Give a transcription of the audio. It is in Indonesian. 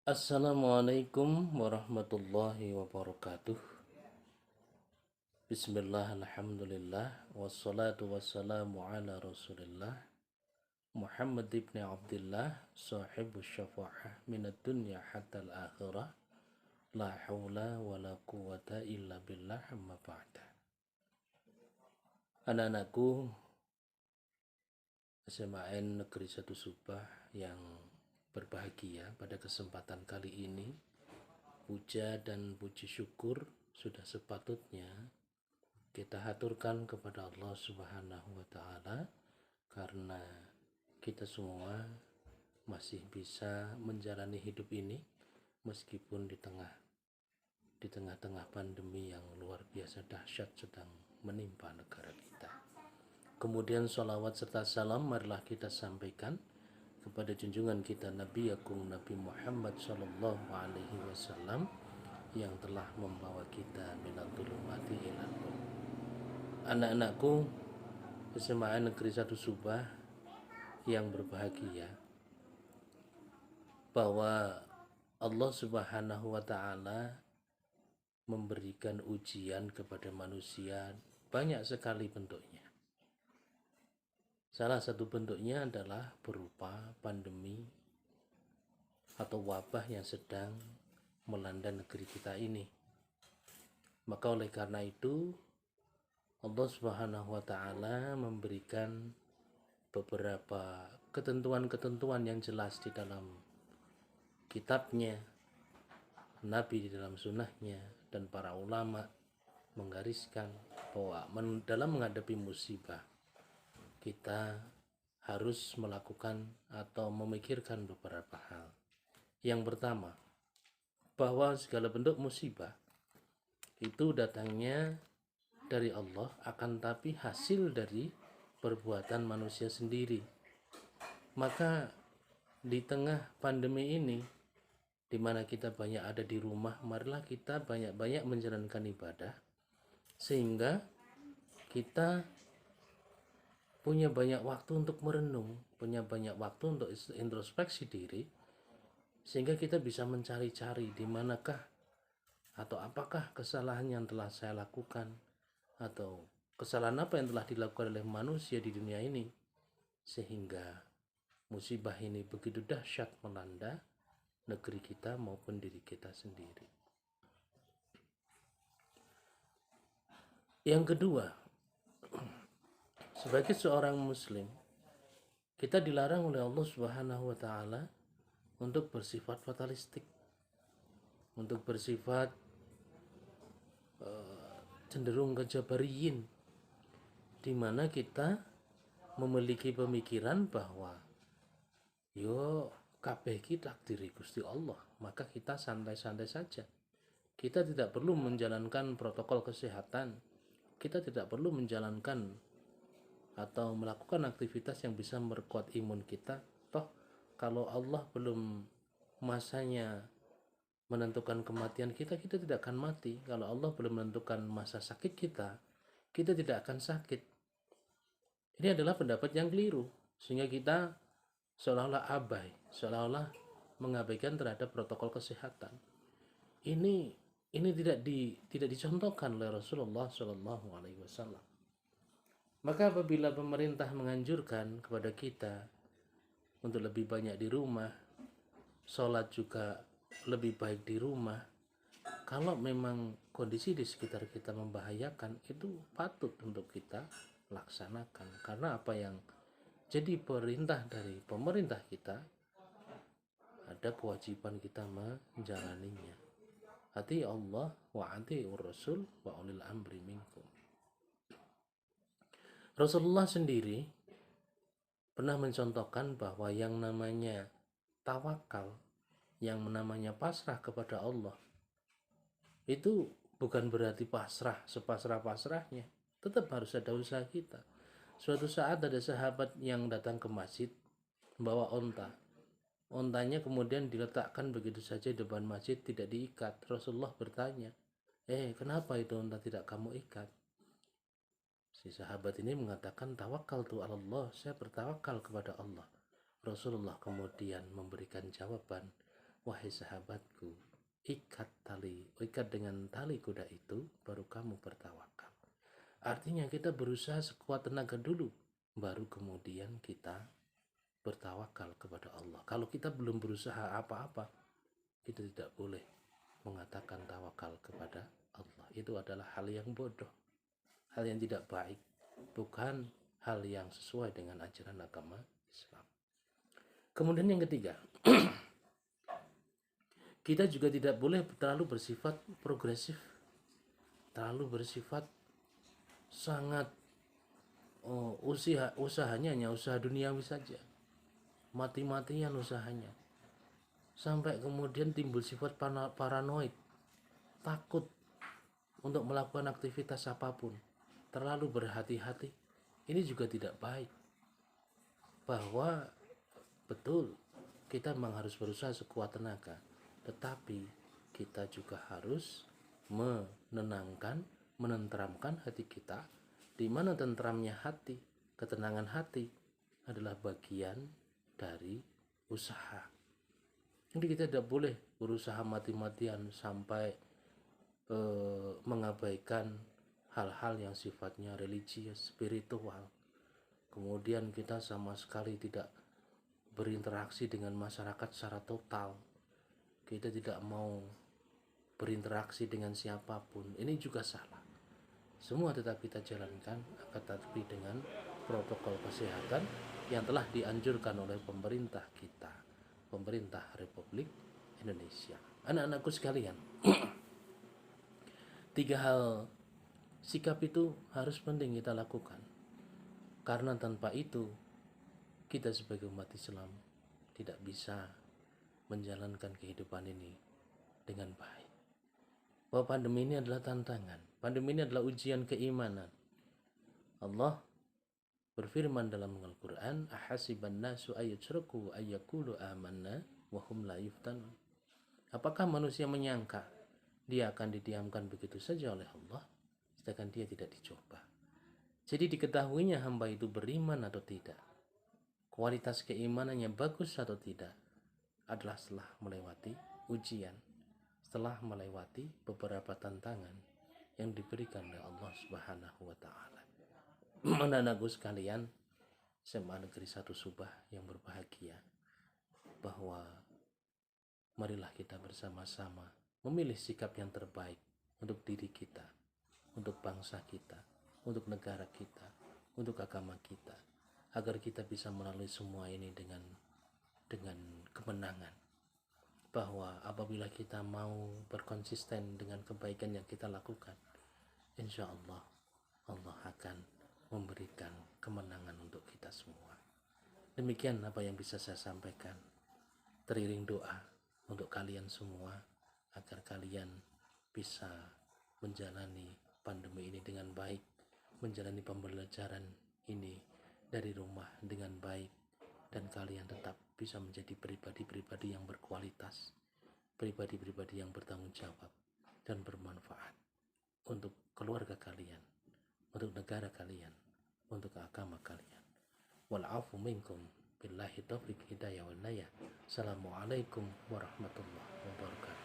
Assalamualaikum warahmatullahi wabarakatuh. Bismillah, alhamdulillah, wassalatu wassalamu ala rasulillah Muhammad ibn Abdullah, sahibu syafa'ah minat dunya hatta al-akhirah. La hawla wa la quwata illa billah, amma ba'da. Anak-anakku SMAN Negeri 1 Subah yang berbahagia, pada kesempatan kali ini puja dan puji syukur sudah sepatutnya kita haturkan kepada Allah Subhanahu wa taala karena kita semua masih bisa menjalani hidup ini meskipun di tengah-tengah pandemi yang luar biasa dahsyat sedang menimpa negara kita. Kemudian salawat serta salam marilah kita sampaikan kepada junjungan kita Nabi Agung Nabi Muhammad sallallahu alaihi wasallam yang telah membawa kita minal dhulumati ilal nur. Anak-anakku SMA Negeri 1 Subah yang berbahagia, bahwa Allah Subhanahu wa taala memberikan ujian kepada manusia banyak sekali bentuknya. Salah satu bentuknya adalah berupa pandemi atau wabah yang sedang melanda negeri kita ini. Maka oleh karena itu Allah Subhanahu wa taala memberikan beberapa ketentuan-ketentuan yang jelas di dalam kitabnya, Nabi di dalam sunnahnya, dan para ulama menggariskan bahwa dalam menghadapi musibah kita harus melakukan atau memikirkan beberapa hal. Yang pertama, bahwa segala bentuk musibah itu datangnya dari Allah, akan tapi hasil dari perbuatan manusia sendiri. Maka di tengah pandemi ini, di mana kita banyak ada di rumah, marilah kita banyak-banyak menjalankan ibadah sehingga kita punya banyak waktu untuk merenung, punya banyak waktu untuk introspeksi diri, sehingga kita bisa mencari-cari di manakah atau apakah kesalahan yang telah saya lakukan atau kesalahan apa yang telah dilakukan oleh manusia di dunia ini sehingga musibah ini begitu dahsyat melanda negeri kita maupun diri kita sendiri. Yang kedua, sebagai seorang muslim, kita dilarang oleh Allah Subhanahu wa taala untuk bersifat fatalistik, untuk bersifat cenderung kejabariyin, di mana kita memiliki pemikiran bahwa yo kabeh iki takdiri Gusti Allah, maka kita santai-santai saja. Kita tidak perlu menjalankan protokol kesehatan, kita tidak perlu menjalankan atau melakukan aktivitas yang bisa memperkuat imun kita. Toh kalau Allah belum masanya menentukan kematian kita, kita tidak akan mati. Kalau Allah belum menentukan masa sakit kita, kita tidak akan sakit. Ini adalah pendapat yang keliru, sehingga kita seolah-olah abai, seolah-olah mengabaikan terhadap protokol kesehatan. Ini tidak dicontohkan oleh Rasulullah Shallallahu Alaihi Wasallam. Maka apabila pemerintah menganjurkan kepada kita untuk lebih banyak di rumah, sholat juga lebih baik di rumah, kalau memang kondisi di sekitar kita membahayakan, itu patut untuk kita laksanakan. Karena apa yang jadi perintah dari pemerintah kita, ada kewajiban kita menjalaninya. Ati Allah wa ati Rasul wa ulil amri minkum. Rasulullah sendiri pernah mencontohkan bahwa yang namanya tawakal, yang namanya pasrah kepada Allah, itu bukan berarti pasrah sepasrah-pasrahnya, tetap harus ada usaha kita. Suatu saat ada sahabat yang datang ke masjid membawa onta. Ontanya kemudian diletakkan begitu saja di depan masjid, tidak diikat. Rasulullah bertanya, kenapa itu onta tidak kamu ikat? Si sahabat ini mengatakan, tawakal tu Allah, saya bertawakal kepada Allah. Rasulullah kemudian memberikan jawaban, wahai sahabatku, ikat dengan tali kuda itu, baru kamu bertawakal. Artinya kita berusaha sekuat tenaga dulu, baru kemudian kita bertawakal kepada Allah. Kalau kita belum berusaha apa-apa, kita tidak boleh mengatakan tawakal kepada Allah. Itu adalah hal yang bodoh, hal yang tidak baik, bukan hal yang sesuai dengan ajaran agama Islam. Kemudian yang ketiga, kita juga tidak boleh terlalu bersifat progresif, terlalu bersifat sangat usahanya hanya usaha duniawi saja, mati-matian usahanya, sampai kemudian timbul sifat paranoid, takut untuk melakukan aktivitas apapun, terlalu berhati-hati. Ini juga tidak baik. Bahwa betul kita memang harus berusaha sekuat tenaga, tetapi kita juga harus menenangkan, menenteramkan hati kita, di mana tentramnya hati, ketenangan hati adalah bagian dari usaha. Jadi kita tidak boleh berusaha mati-matian sampai mengabaikan hal-hal yang sifatnya religius, spiritual. Kemudian kita sama sekali tidak berinteraksi dengan masyarakat secara total. Kita tidak mau berinteraksi dengan siapapun. Ini juga salah. Semua tetap kita jalankan, akan tetapi dengan protokol kesehatan yang telah dianjurkan oleh pemerintah kita, pemerintah Republik Indonesia. Anak-anakku sekalian, 3 hal sikap itu harus penting kita lakukan. Karena tanpa itu, kita sebagai umat Islam tidak bisa menjalankan kehidupan ini dengan baik. Bahwa pandemi ini adalah tantangan, pandemi ini adalah ujian keimanan. Allah berfirman dalam Al-Quran, ahasiban nasu ayyutraku ayyakulu amanna wa hum la yuftanun. Apakah manusia menyangka dia akan didiamkan begitu saja oleh Allah, sedangkan dia tidak dicoba? Jadi diketahuinya hamba itu beriman atau tidak, kualitas keimanannya bagus atau tidak, adalah setelah melewati ujian, setelah melewati beberapa tantangan yang diberikan oleh Allah Subhanahu wa Ta'ala. Anak-anakku sekalian, SMA Negeri 1 Subah yang berbahagia, bahwa marilah kita bersama-sama memilih sikap yang terbaik untuk diri kita, untuk bangsa kita, untuk negara kita, untuk agama kita, agar kita bisa melalui semua ini dengan kemenangan. Bahwa apabila kita mau berkonsisten dengan kebaikan yang kita lakukan, insya Allah Allah akan memberikan kemenangan untuk kita semua. Demikian apa yang bisa saya sampaikan, teriring doa untuk kalian semua, agar kalian bisa menjalani pandemi ini dengan baik, menjalani pembelajaran ini dari rumah dengan baik, dan kalian tetap bisa menjadi pribadi-pribadi yang berkualitas, pribadi-pribadi yang bertanggung jawab dan bermanfaat untuk keluarga kalian, untuk negara kalian, untuk agama kalian. Wal'afu minkum billahi taufiq hidayah wa naya. Assalamualaikum warahmatullahi wabarakatuh.